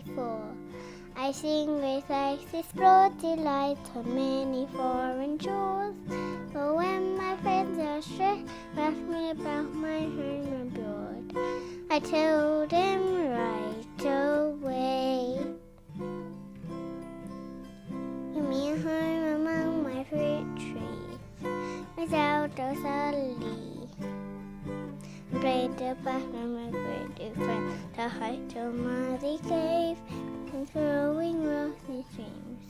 before. I sing with this broad delight on many foreign shores. But when my friends are stressed, ask me about my home abroad, I tell them right away. Give me a home among my fruit trees, without a sully. Play the background with great friend, the height of muddy cave, and throwing rosy streams,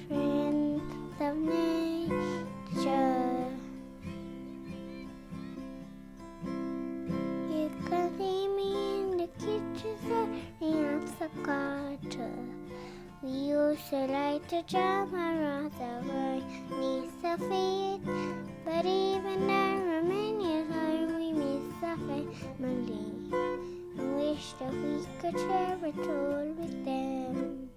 friends of nature. You can see me in the kitchen serving up staccato. We used to like to jump around the world neath the feet, but even in Romania's home we miss the family and wish that we could share it all with them.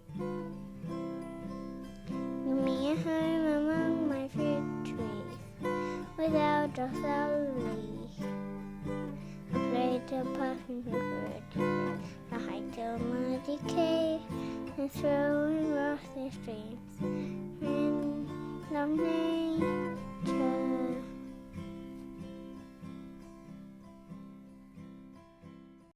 Give me a home among my fruit trees, without a sully. I played the puffin bird, the height of muddy cave, and throwing rosy streams, friends of nature.